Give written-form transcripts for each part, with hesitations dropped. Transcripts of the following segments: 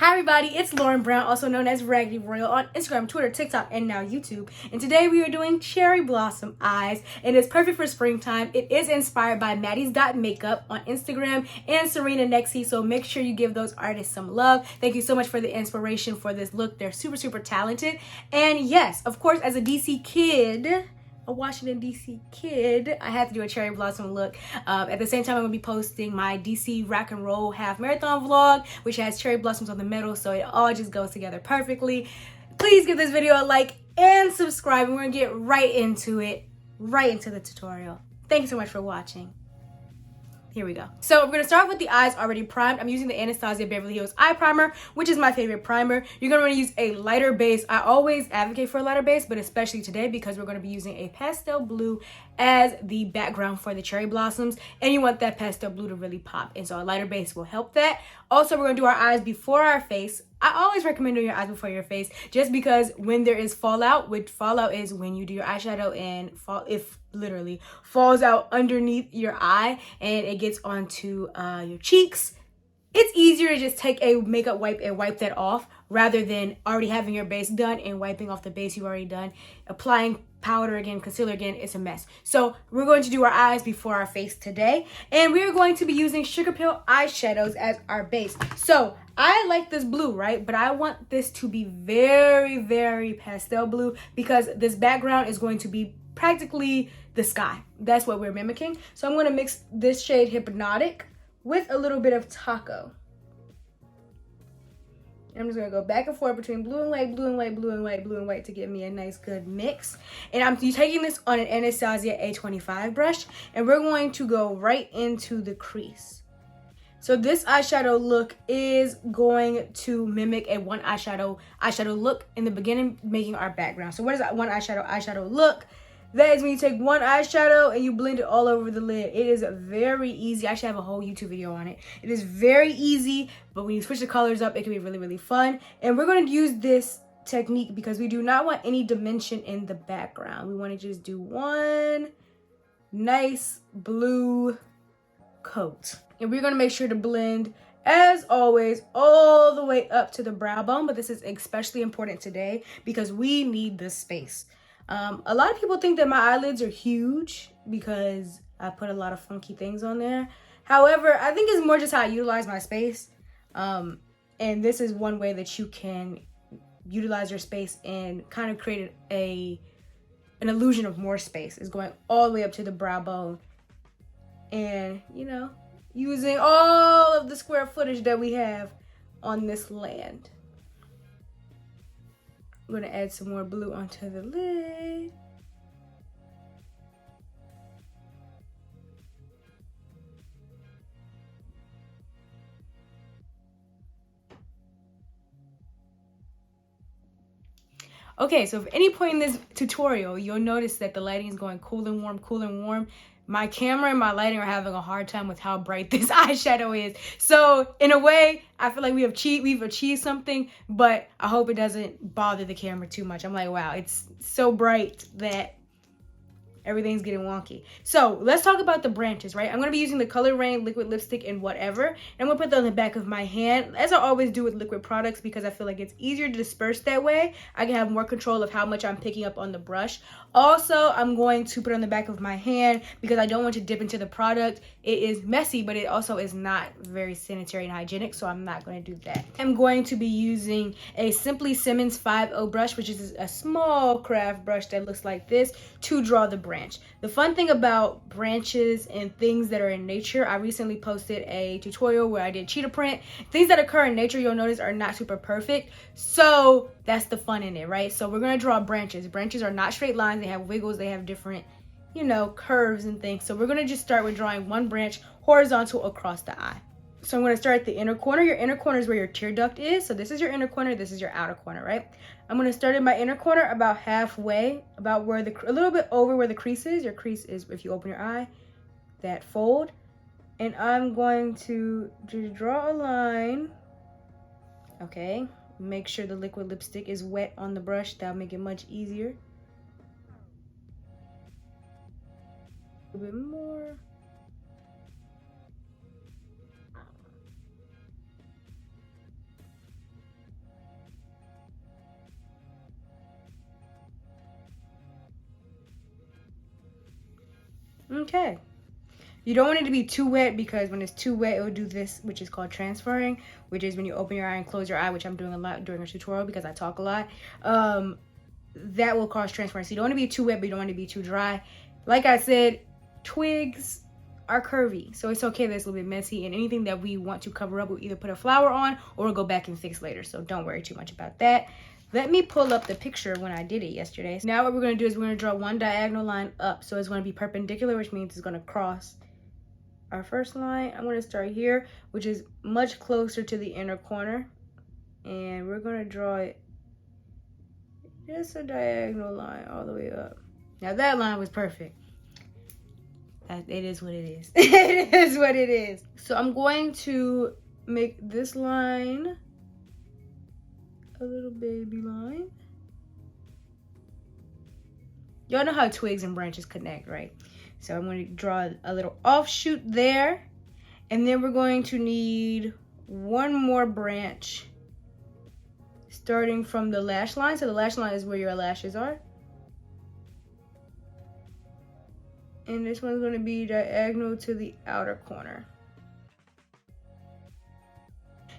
Hi everybody, it's Lauren Brown, also known as Raggedyroyal on Instagram, Twitter, TikTok, and now YouTube. And today we are doing cherry blossom eyes, and it's perfect for springtime. It is inspired by Maddie's.makeup on Instagram and Serena Nexi, so make sure you give those artists some love. Thank you so much for the inspiration for this look. They're super talented. And yes, of course, as a DC kid, a Washington DC kid, I had to do a cherry blossom look. At the same time, I'm gonna be posting my DC rock and roll half marathon vlog, which has cherry blossoms on the middle, so it all just goes together perfectly. Please give this video a like and subscribe, and we're gonna get right into it, right into the tutorial. Thank you so much for watching. Here we go. So we're gonna start with the eyes already primed. I'm using the Anastasia Beverly Hills Eye Primer, which is my favorite primer. You're gonna wanna use a lighter base. I always advocate for a lighter base, but especially today because we're gonna be using a pastel blue as the background for the cherry blossoms, and you want that pastel blue to really pop. And so a lighter base will help that. Also, we're gonna do our eyes before our face. I always recommend doing your eyes before your face, just because when there is fallout, which fallout is when you do your eyeshadow and if literally falls out underneath your eye and it gets onto your cheeks, it's easier to just take a makeup wipe and wipe that off rather than already having your base done and wiping off the base you've already done. Applying powder again, concealer again, it's a mess. So we're going to do our eyes before our face today, and we're going to be using Sugar Pill eyeshadows as our base. So I like this blue, right? But I want this to be very pastel blue because this background is going to be practically the sky. That's what we're mimicking. So I'm going to mix this shade Hypnotic with a little bit of Taco. And I'm just going to go back and forth between blue and white, blue and white, blue and white, blue and white to give me a nice good mix. And I'm taking this on an Anastasia A25 brush, and we're going to go right into the crease. So this eyeshadow look is going to mimic a one eyeshadow look in the beginning, making our background. So what is that one eyeshadow look? That is when you take one eyeshadow and you blend it all over the lid. It is very easy. I actually have a whole YouTube video on it. It is very easy, but when you switch the colors up, it can be really fun. And we're going to use this technique because we do not want any dimension in the background. We want to just do one nice blue coat. And we're going to make sure to blend, as always, all the way up to the brow bone. But this is especially important today because we need this space. A lot of people think that my eyelids are huge because I put a lot of funky things on there. However, I think it's more just how I utilize my space. And this is one way that you can utilize your space and kind of create an illusion of more space, is going all the way up to the brow bone. And, you know, using all of the square footage that we have on this land. I'm going to add some more blue onto the lid. Okay, so if any point in this tutorial, you'll notice that the lighting is going cool and warm. My camera and my lighting are having a hard time with how bright this eyeshadow is. So in a way, I feel like we've achieved something, but I hope it doesn't bother the camera too much. I'm like, wow, it's so bright that everything's getting wonky. So let's talk about the branches, right? I'm going to be using the Color Rain liquid lipstick in Whatever. And I'm going to put that on the back of my hand, as I always do with liquid products, because I feel like it's easier to disperse that way. I can have more control of how much I'm picking up on the brush. Also, I'm going to put it on the back of my hand because I don't want to dip into the product. It is messy, but it also is not very sanitary and hygienic, so I'm not going to do that. I'm going to be using a Simply Simmons 5.0 brush, which is a small craft brush that looks like this, to draw the branch. The fun thing about branches and things that are in nature, I recently posted a tutorial where I did cheetah print. Things that occur in nature, you'll notice, are not super perfect. So that's the fun in it, right? So we're going to draw branches. Branches are not straight lines. They have wiggles. They have different, you know, curves and things. So we're going to just start with drawing one branch horizontal across the eye. So I'm going to start at the inner corner. Your inner corner is where your tear duct is. So this is your inner corner. This is your outer corner, right? I'm going to start in my inner corner about halfway, about where a little bit over where the crease is. Your crease is, if you open your eye, that fold. And I'm going to just draw a line. Okay. Make sure the liquid lipstick is wet on the brush. That'll make it much easier. A little bit more. Okay. You don't want it to be too wet, because when it's too wet, it will do this, which is called transferring, which is when you open your eye and close your eye, which I'm doing a lot during a tutorial because I talk a lot. That will cause transferring. So you don't want to be too wet, but you don't want to be too dry. Like I said, twigs are curvy, so it's okay that it's a little bit messy, and anything that we want to cover up, we'll either put a flower on or we'll go back and fix later. So don't worry too much about that. Let me pull up the picture when I did it yesterday. Now what we're going to do is we're going to draw one diagonal line up. So it's going to be perpendicular, which means it's going to cross our first line. I'm going to start here, which is much closer to the inner corner, and we're going to draw it just a diagonal line all the way up. Now that line was perfect. It is what it is. It is what it is. So I'm going to make this line a little baby line. Y'all know how twigs and branches connect, right? So I'm going to draw a little offshoot there, and then we're going to need one more branch starting from the lash line. So the lash line is where your lashes are, and this one's going to be diagonal to the outer corner.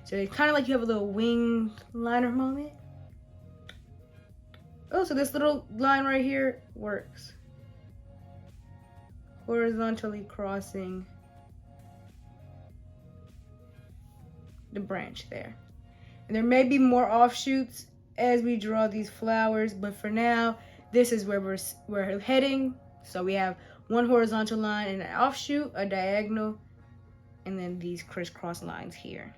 So it's kind of like you have a little wing liner moment. Oh, so this little line right here works. Horizontally crossing the branch there. And there may be more offshoots as we draw these flowers, but for now, this is where we're heading. So we have one horizontal line and an offshoot, a diagonal, and then these crisscross lines here.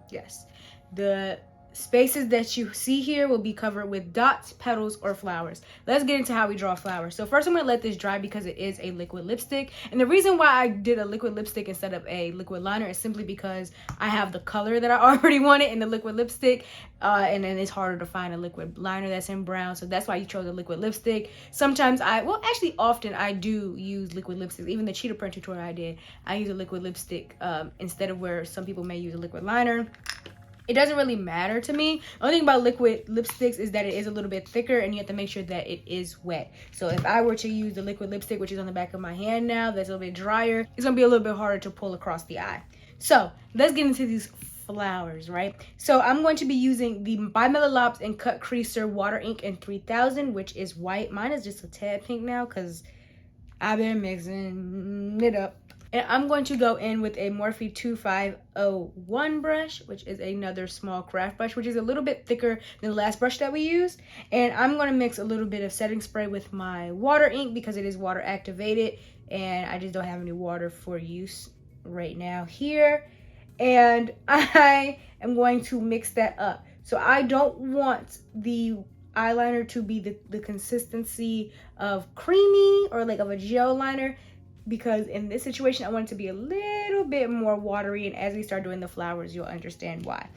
Yes, the spaces that you see here will be covered with dots, petals, or flowers. Let's get into how we draw flowers. So first I'm going to let this dry because it is a liquid lipstick. And the reason why I did a liquid lipstick instead of a liquid liner is simply because I have the color that I already wanted in the liquid lipstick. And then it's harder to find a liquid liner that's in brown. So that's why you chose a liquid lipstick. Sometimes often I do use liquid lipsticks. Even the cheetah print tutorial I use a liquid lipstick instead of where some people may use a liquid liner. It doesn't really matter to me. The only thing about liquid lipsticks is that it is a little bit thicker and you have to make sure that it is wet. So if I were to use the liquid lipstick, which is on the back of my hand now, that's a little bit drier, it's gonna be a little bit harder to pull across the eye. So let's get into these flowers, right? So I'm going to be using the By Mellow Lops and Cut Creaser Water Ink in 3000, which is white. Mine is just a tad pink now because I've been mixing it up. And I'm going to go in with a Morphe 2501 brush, which is another small craft brush, which is a little bit thicker than the last brush that we used. And I'm going to mix a little bit of setting spray with my water ink because it is water activated. And I just don't have any water for use right now here. And I am going to mix that up. So I don't want the eyeliner to be the consistency of creamy or like of a gel liner, because in this situation, I want it to be a little bit more watery, and as we start doing the flowers, you'll understand why.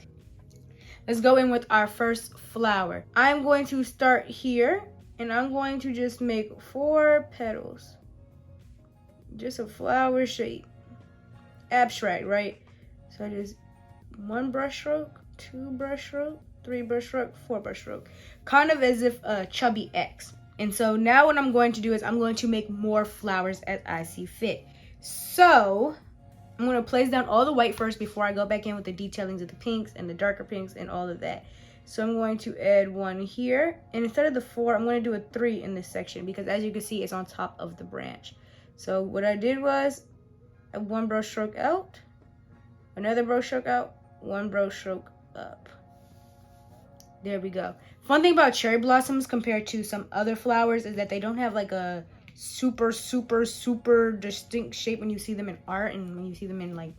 Let's go in with our first flower. I'm going to start here, and I'm going to just make 4 petals. Just a flower shape. Abstract, right? So I just 1 brush stroke, 2 brush stroke, 3 brush stroke, 4 brush stroke. Kind of as if a chubby X. And so now what I'm going to do is I'm going to make more flowers as I see fit. So I'm going to place down all the white first before I go back in with the detailings of the pinks and the darker pinks and all of that. So I'm going to add 1 here. And instead of the 4, I'm going to do a 3 in this section because as you can see, it's on top of the branch. So what I did was 1 brush stroke out, another brush stroke out, 1 brush stroke up. There we go. Fun thing about cherry blossoms compared to some other flowers is that they don't have like a super distinct shape when you see them in art and when you see them in like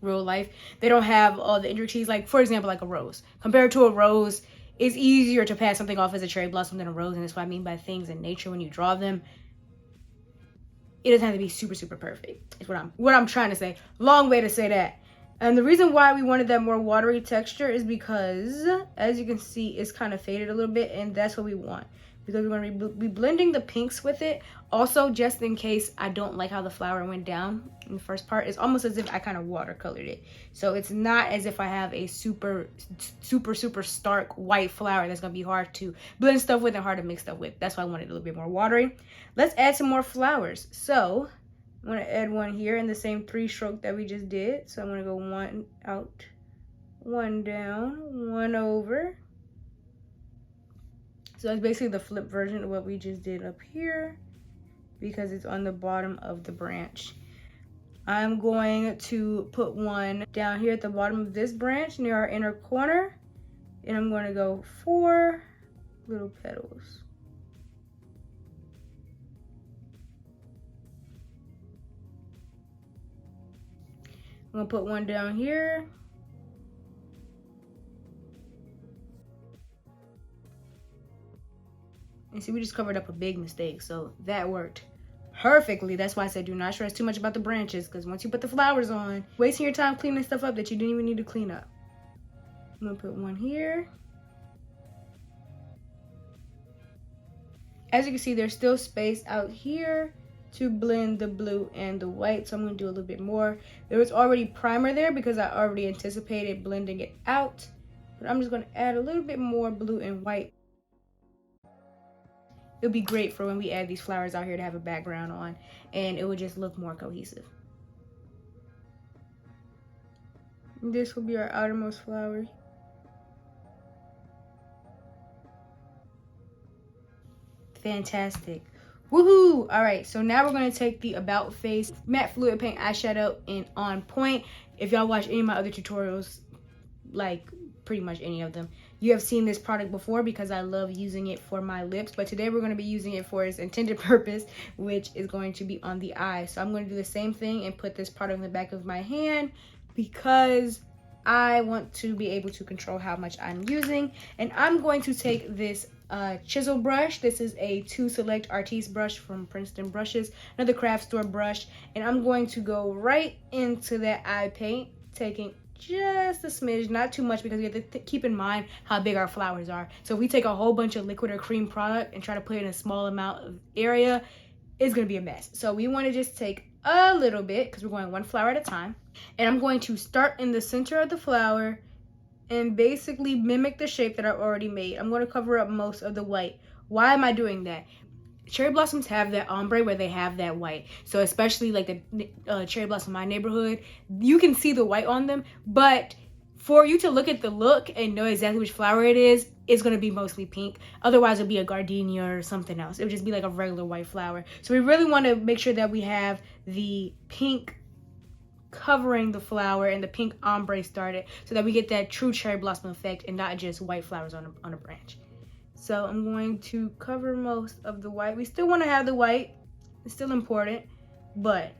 real life. They don't have all the intricacies, like for example, like a rose. Compared to a rose, it's easier to pass something off as a cherry blossom than a rose, and that's what I mean by things in nature when you draw them. It doesn't have to be super perfect. Is what I'm trying to say. Long way to say that. And the reason why we wanted that more watery texture is because, as you can see, it's kind of faded a little bit, and that's what we want. because we're going to be blending the pinks with it. Also, just in case I don't like how the flower went down in the first part, it's almost as if I kind of watercolored it. So it's not as if I have a super stark white flower that's going to be hard to blend stuff with and hard to mix stuff with. That's why I wanted a little bit more watery. Let's add some more flowers. So I'm going to add one here in the same 3-stroke that we just did. So I'm going to go one out, one down, one over. So it's basically the flip version of what we just did up here because it's on the bottom of the branch. I'm going to put one down here at the bottom of this branch near our inner corner. And I'm going to go 4 little petals. I'm going to put one down here. And see, we just covered up a big mistake, so that worked perfectly. That's why I said do not stress too much about the branches, because once you put the flowers on, wasting your time cleaning stuff up that you didn't even need to clean up. I'm gonna put one here. As you can see, there's still space out here to blend the blue and the white, so I'm gonna do a little bit more. There was already primer there because I already anticipated blending it out, but I'm just gonna add a little bit more blue and white. It'll be great for when we add these flowers out here to have a background on, and it would just look more cohesive. This will be our outermost flower. Fantastic. Woohoo! All right, so now we're going to take the About Face matte fluid paint eyeshadow in On Point. If y'all watch any of my other tutorials, like pretty much any of them, you have seen this product before because I love using it for my lips, but today we're going to be using it for its intended purpose, which is going to be on the eye. So I'm going to do the same thing and put this product in the back of my hand because I want to be able to control how much I'm using. And I'm going to take this chisel brush. This is a 2 Select Artiste brush from Princeton Brushes, another craft store brush, and I'm going to go right into that eye paint, taking just a smidge, not too much, because we have to keep in mind how big our flowers are. So if we take a whole bunch of liquid or cream product and try to put it in a small amount of area, it's gonna be a mess. So we want to just take a little bit because we're going one flower at a time, and I'm going to start in the center of the flower and basically mimic the shape that I already made. I'm going to cover up most of the white. Why am I doing that? Cherry blossoms have that ombre where they have that white. So especially like the cherry blossom in my neighborhood, you can see the white on them, but for you to look at the look and know exactly which flower it is, it's going to be mostly pink. Otherwise, it'll be a gardenia or something else. It would just be like a regular white flower. So we really want to make sure that we have the pink covering the flower and the pink ombre started so that we get that true cherry blossom effect and not just white flowers on a branch. So I'm going to cover most of the white. We still want to have the white. It's still important, but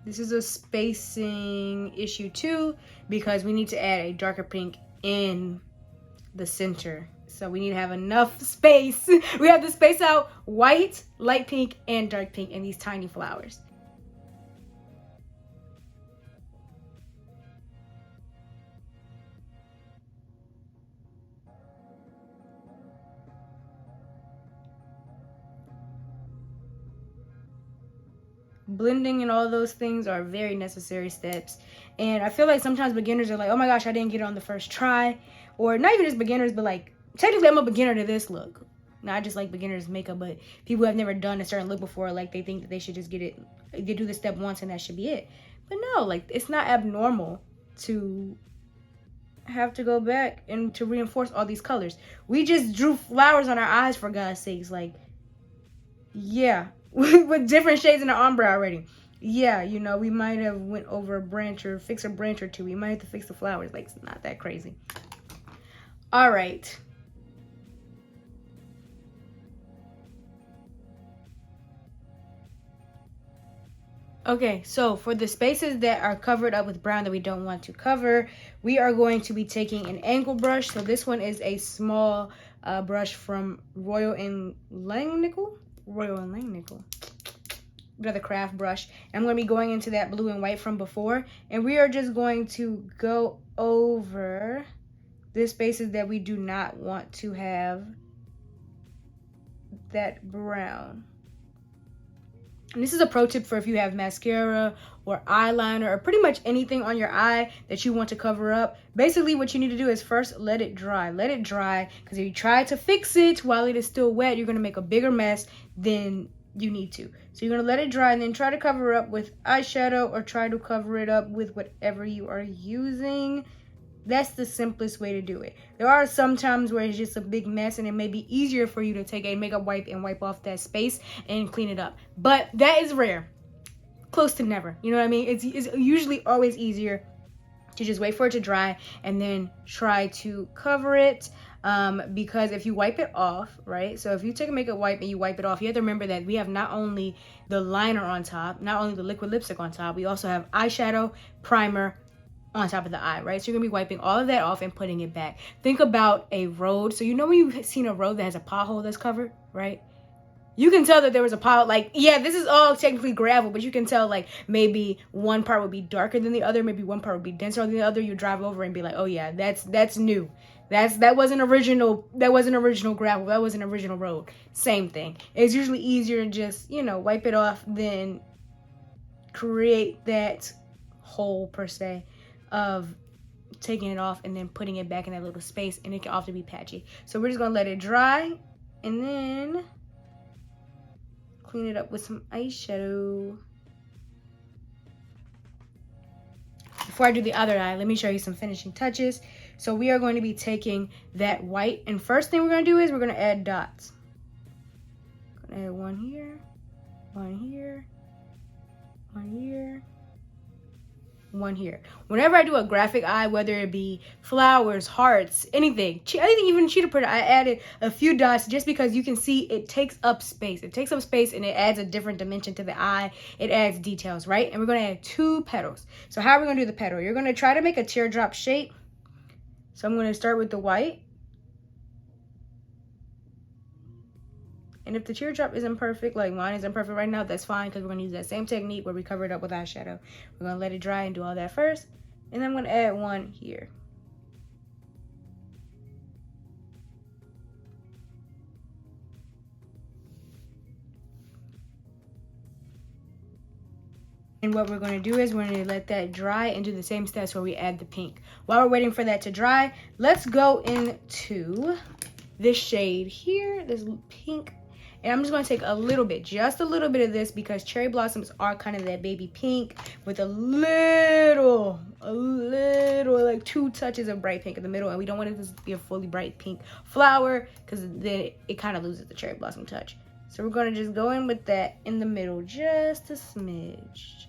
this is a spacing issue too because we need to add a darker pink in the center. So we need to have enough space. We have to space out white, light pink, and dark pink in these tiny flowers. Blending and all those things are very necessary steps, and I feel like sometimes beginners are like, oh my gosh, I didn't get it on the first try, or not even just beginners, but like technically I'm a beginner to this look, not just like beginners makeup, but people who have never done a certain look before, like they think that they should just get it, they do the step once and that should be it. But no, like it's not abnormal to have to go back and to reinforce all these colors. We just drew flowers on our eyes, for God's sakes. Like, yeah. With different shades in the ombre already. Yeah, you know, we might have went over a branch or fix a branch or two. We might have to fix the flowers. Like, it's not that crazy. All right. Okay, so for the spaces that are covered up with brown that we don't want to cover, we are going to be taking an angle brush. So this one is a small brush from Royal and Langnickel. Another craft brush. I'm going to be going into that blue and white from before, and we are just going to go over There's spaces that we do not want to have that brown. And this is a pro tip for if you have mascara or eyeliner or pretty much anything on your eye that you want to cover up. Basically, what you need to do is first let it dry. Let it dry, because if you try to fix it while it is still wet, you're going to make a bigger mess than you need to. So you're going to let it dry and then try to cover it up with eyeshadow or try to cover it up with whatever you are using. That's the simplest way to do it. There are some times where it's just a big mess and it may be easier for you to take a makeup wipe and wipe off that space and clean it up. But that is rare. Close to never. You know what I mean? It's usually always easier to just wait for it to dry and then try to cover it. Because if you wipe it off, right? So if you take a makeup wipe and you wipe it off, you have to remember that we have not only the liner on top, not only the liquid lipstick on top, we also have eyeshadow, primer, on top of the eye, right? So you're gonna be wiping all of that off and putting it back. Think about a road. So you know when you've seen a road that has a pothole that's covered, right? You can tell that there was a pothole. Like, yeah, this is all technically gravel, but you can tell like maybe one part would be darker than the other, maybe one part would be denser than the other. You drive over and be like, oh yeah, that's new. That wasn't original gravel. That wasn't original road. Same thing. It's usually easier to just, you know, wipe it off than create that hole per se of taking it off and then putting it back in that little space, and it can often be patchy. So we're just gonna let it dry and then clean it up with some eyeshadow. Before I do the other eye, let me show you some finishing touches. So we are going to be taking that white, and first thing we're gonna do is we're gonna add dots. Gonna add one here, one here, one here, one here. Whenever I do a graphic eye, whether it be flowers, hearts, anything, even cheetah print, I added a few dots just because you can see it takes up space. It takes up space and it adds a different dimension to the eye. It adds details, right? And we're going to add 2 petals. So how are we going to do the petal? You're going to try to make a teardrop shape. So I'm going to start with the white. And if the teardrop isn't perfect, like mine isn't perfect right now, that's fine, because we're going to use that same technique where we cover it up with eyeshadow. We're going to let it dry and do all that first. And then I'm going to add one here. And what we're going to do is we're going to let that dry and do the same steps where we add the pink. While we're waiting for that to dry, let's go into this shade here, this pink. And I'm just going to take a little bit, just a little bit of this, because cherry blossoms are kind of that baby pink with a little, like 2 touches of bright pink in the middle. And we don't want it to be a fully bright pink flower, because then it kind of loses the cherry blossom touch. So we're going to just go in with that in the middle, just a smidge.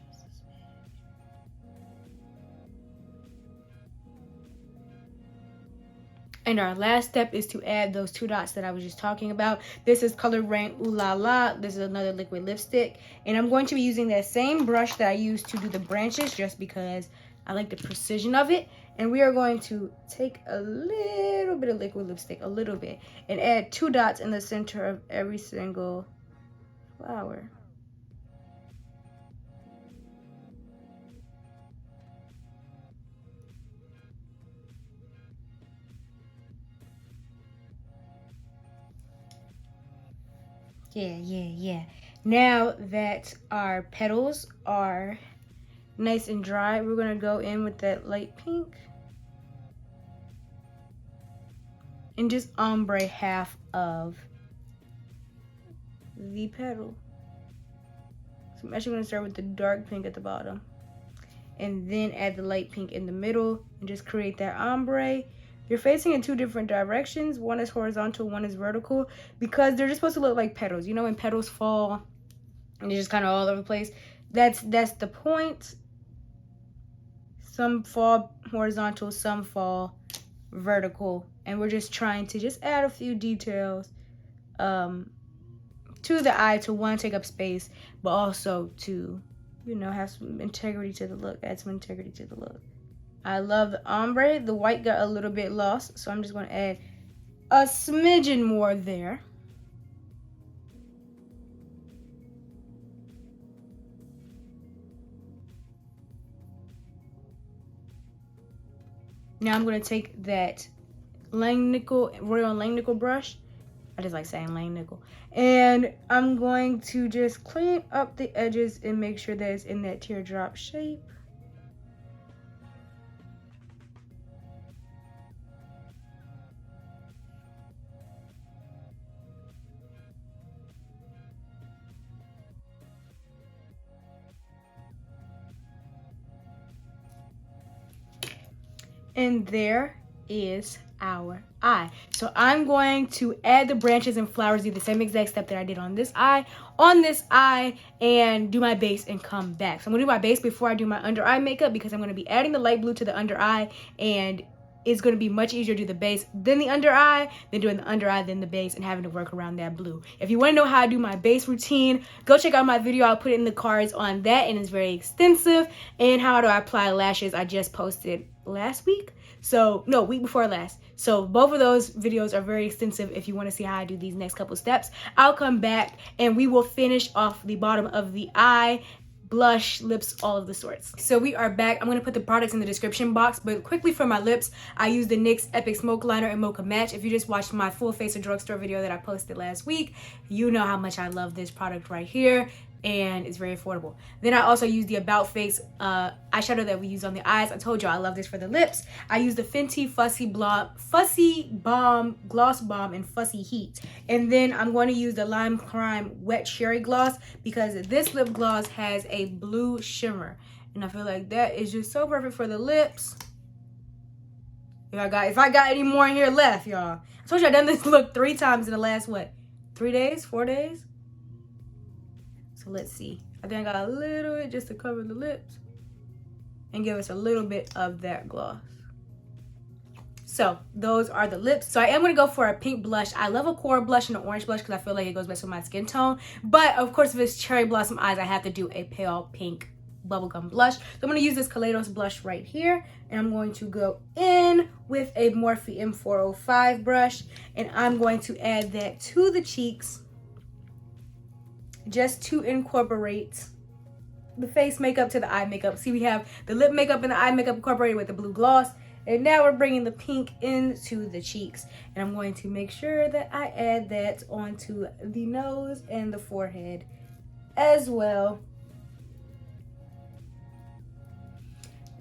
And our last step is to add those 2 dots that I was just talking about. This is Color Rain Ooh La La. This is another liquid lipstick. And I'm going to be using that same brush that I used to do the branches, just because I like the precision of it. And we are going to take a little bit of liquid lipstick, a little bit, and add 2 dots in the center of every single flower. Yeah. Now that our petals are nice and dry, we're gonna go in with that light pink and just ombre half of the petal. So I'm actually gonna start with the dark pink at the bottom and then add the light pink in the middle and just create that ombre. You're facing in 2 different directions. One is horizontal, one is vertical, because they're just supposed to look like petals. You know, when petals fall and they're just kind of all over the place. That's the point. Some fall horizontal, some fall vertical. And we're just trying to just add a few details to the eye to, one, take up space, but also to, you know, have some integrity to the look, add some integrity to the look. I love the ombre. The white got a little bit lost, so I'm just going to add a smidgen more there. Now I'm going to take that Royal Langnickel brush. I just like saying Langnickel. And I'm going to just clean up the edges and make sure that it's in that teardrop shape. And there is our eye. So I'm going to add the branches and flowers, do the same exact step that I did on this eye, and do my base and come back. So I'm gonna do my base before I do my under eye makeup, because I'm gonna be adding the light blue to the under eye, and it's gonna be much easier to do the base than the under eye, than doing the under eye, then the base, and having to work around that blue. If you wanna know how I do my base routine, go check out my video. I'll put it in the cards on that, and it's very extensive. And how do I apply lashes, I just posted last week. So no, week before last. So both of those videos are very extensive if you want to see how I do these next couple steps. I'll come back and we will finish off the bottom of the eye, blush, lips, all of the sorts. So we are back. I'm going to put the products in the description box, but quickly for my lips, I use the NYX Epic Smoke Liner and Mocha Match. If you just watched my full face of drugstore video that I posted last week, you know how much I love this product right here. And it's very affordable. Then I also use the About Face eyeshadow that we use on the eyes. I told you I love this for the lips. I use the Fenty Fussy Balm Gloss Bomb in Fussy Heat. And then I'm going to use the Lime Crime Wet Cherry Gloss, because this lip gloss has a blue shimmer. And I feel like that is just so perfect for the lips. If I got any more in here left, y'all. I told you I've done this look 3 times in the last, what, 3 days, 4 days? So let's see. I think I got a little bit just to cover the lips and give us a little bit of that gloss. So those are the lips. So I am going to go for a pink blush. I love a coral blush and an orange blush because I feel like it goes best with my skin tone. But of course, if it's cherry blossom eyes, I have to do a pale pink bubblegum blush. So I'm going to use this Kaleidos blush right here. And I'm going to go in with a Morphe M405 brush. And I'm going to add that to the cheeks, just to incorporate the face makeup to the eye makeup. See, we have the lip makeup and the eye makeup incorporated with the blue gloss. And now we're bringing the pink into the cheeks. And I'm going to make sure that I add that onto the nose and the forehead as well.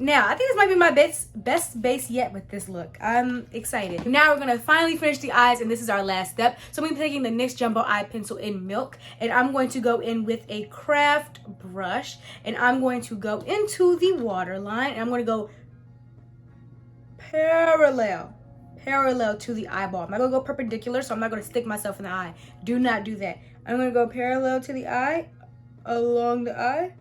Now, I think this might be my best base yet with this look. I'm excited. Now we're going to finally finish the eyes, and this is our last step. So I'm going to be taking the NYX Jumbo Eye Pencil in Milk, and I'm going to go in with a craft brush, and I'm going to go into the waterline, and I'm going to go parallel to the eyeball. I'm not going to go perpendicular, so I'm not going to stick myself in the eye. Do not do that. I'm going to go parallel to the eye, along the eye.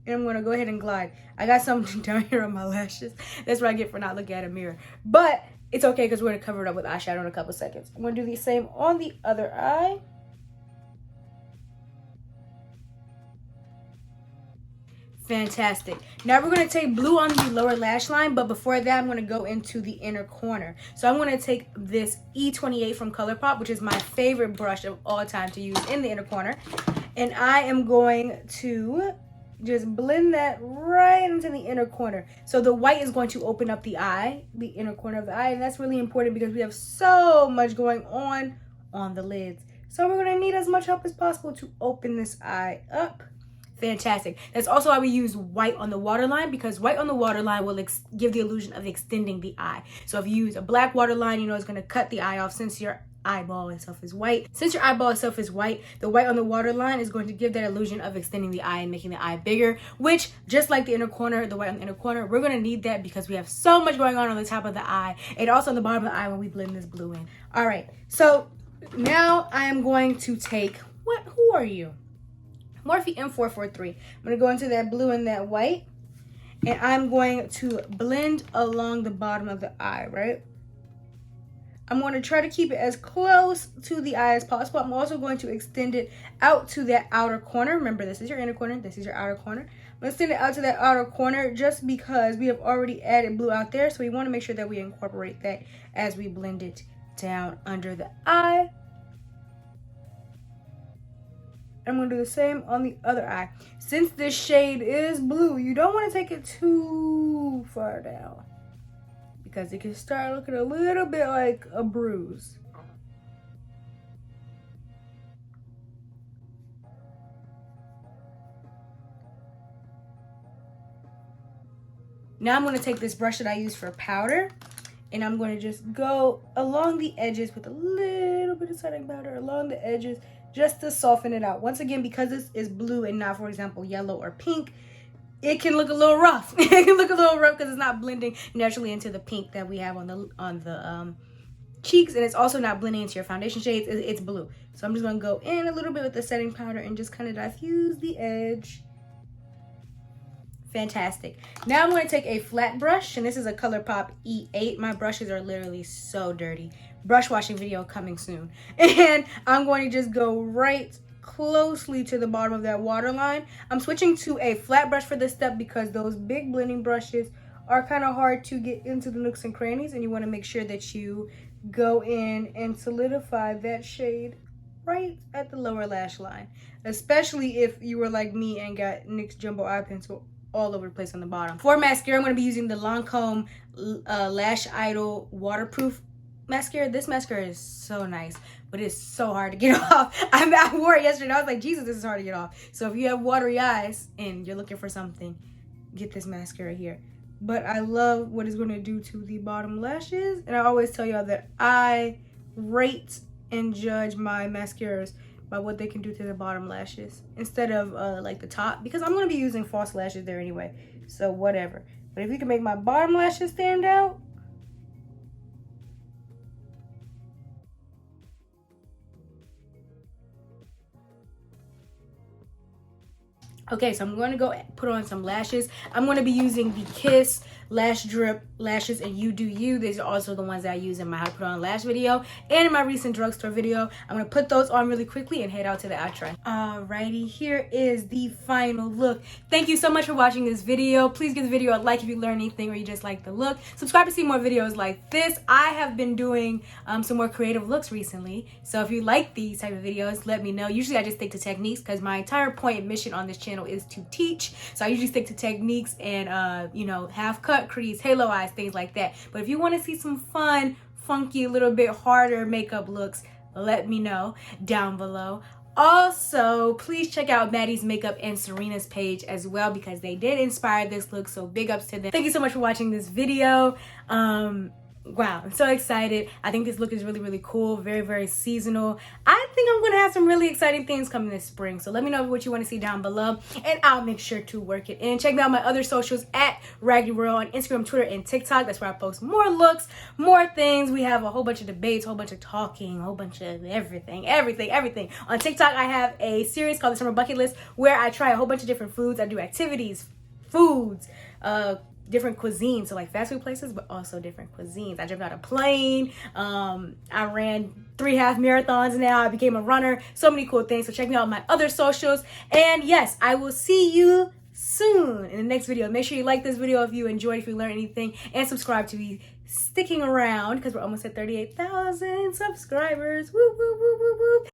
And I'm going to go ahead and glide. I got something down here on my lashes. That's what I get for not looking at a mirror. But it's okay because we're going to cover it up with eyeshadow in a couple seconds. I'm going to do the same on the other eye. Fantastic. Now we're going to take blue on the lower lash line, but before that, I'm going to go into the inner corner. So I'm going to take this E28 from ColourPop, which is my favorite brush of all time to use in the inner corner. And I am going to just blend that right into the inner corner. So the white is going to open up the eye, the inner corner of the eye, and that's really important because we have so much going on the lids. So we're going to need as much help as possible to open this eye up. Fantastic. That's also why we use white on the waterline, because white on the waterline will give the illusion of extending the eye. So if you use a black waterline, you know it's going to cut the eye off since your eyeball itself is white. Since your eyeball itself is white, the white on the waterline is going to give that illusion of extending the eye and making the eye bigger, which, just like the inner corner, the white on the inner corner, we're going to need that because we have so much going on the top of the eye and also on the bottom of the eye when we blend this blue in. All right, so now I am going to take, who are you? Morphe M443. I'm going to go into that blue and that white, and I'm going to blend along the bottom of the eye, right? I'm going to try to keep it as close to the eye as possible. I'm also going to extend it out to that outer corner. Remember, this is your inner corner. This is your outer corner. I'm going to extend it out to that outer corner just because we have already added blue out there. So we want to make sure that we incorporate that as we blend it down under the eye. I'm going to do the same on the other eye. Since this shade is blue, you don't want to take it too far down, because it can start looking a little bit like a bruise. Now I'm going to take this brush that I use for powder, and I'm going to just go along the edges with a little bit of setting powder along the edges just to soften it out. Once again, because this is blue and not, for example, yellow or pink, it can look a little rough. It can look a little rough because it's not blending naturally into the pink that we have on the cheeks, and it's also not blending into your foundation shades. It's blue. So I'm just going to go in a little bit with the setting powder and just kind of diffuse the edge. Fantastic. Now I'm going to take a flat brush, and this is a ColourPop E8. My brushes are literally so dirty. Brush washing video coming soon. And I'm going to just go right closely to the bottom of that waterline. I'm switching to a flat brush for this step because those big blending brushes are kind of hard to get into the nooks and crannies, and you want to make sure that you go in and solidify that shade right at the lower lash line, especially if you were like me and got NYX Jumbo Eye Pencil all over the place on the bottom. For mascara, I'm going to be using the Lancome Lash Idol Waterproof mascara. This mascara is so nice, but it's so hard to get off. I wore it yesterday and I was like, Jesus, this is hard to get off. So if you have watery eyes and you're looking for something, get this mascara here. But I love what it's going to do to the bottom lashes. And I always tell y'all that I rate and judge my mascaras by what they can do to the bottom lashes instead of like the top, because I'm going to be using false lashes there anyway, so whatever. But if you can make my bottom lashes stand out, okay, so I'm going to go put on some lashes. I'm going to be using the Kiss Lash Drip Lashes and You Do You. These are also the ones that I use in my How to Put On Lash video and in my recent drugstore video. I'm going to put those on really quickly and head out to the outro. Alrighty, here is the final look. Thank you so much for watching this video. Please give the video a like if you learned anything or you just like the look. Subscribe to see more videos like this. I have been doing some more creative looks recently, so if you like these type of videos, let me know. Usually I just stick to techniques because my entire point and mission on this channel is to teach, so I usually stick to techniques and you know, half cut crease, halo eyes, things like that. But if you want to see some fun, funky, a little bit harder makeup looks, let me know down below. Also, please check out Maddie's Makeup and Serena's page as well, because they did inspire this look, so big ups to them. Thank you so much for watching this video. Wow, I'm so excited. I think this look is really, really cool. Very, very seasonal. I think I'm going to have some really exciting things coming this spring. So let me know what you want to see down below, and I'll make sure to work it in. Check me out my other socials at Raggedyroyal on Instagram, Twitter, and TikTok. That's where I post more looks, more things. We have a whole bunch of debates, a whole bunch of talking, a whole bunch of everything. On TikTok, I have a series called The Summer Bucket List where I try a whole bunch of different foods. I do activities, foods, different cuisines, so like fast food places, but also different cuisines. I jumped out a plane. I ran 3 half marathons now. I became a runner. So many cool things. So check me out on my other socials. And yes, I will see you soon in the next video. Make sure you like this video if you enjoyed, if you learned anything, and subscribe to be sticking around because we're almost at 38,000 subscribers. Woo, woo, woo, woo, woo.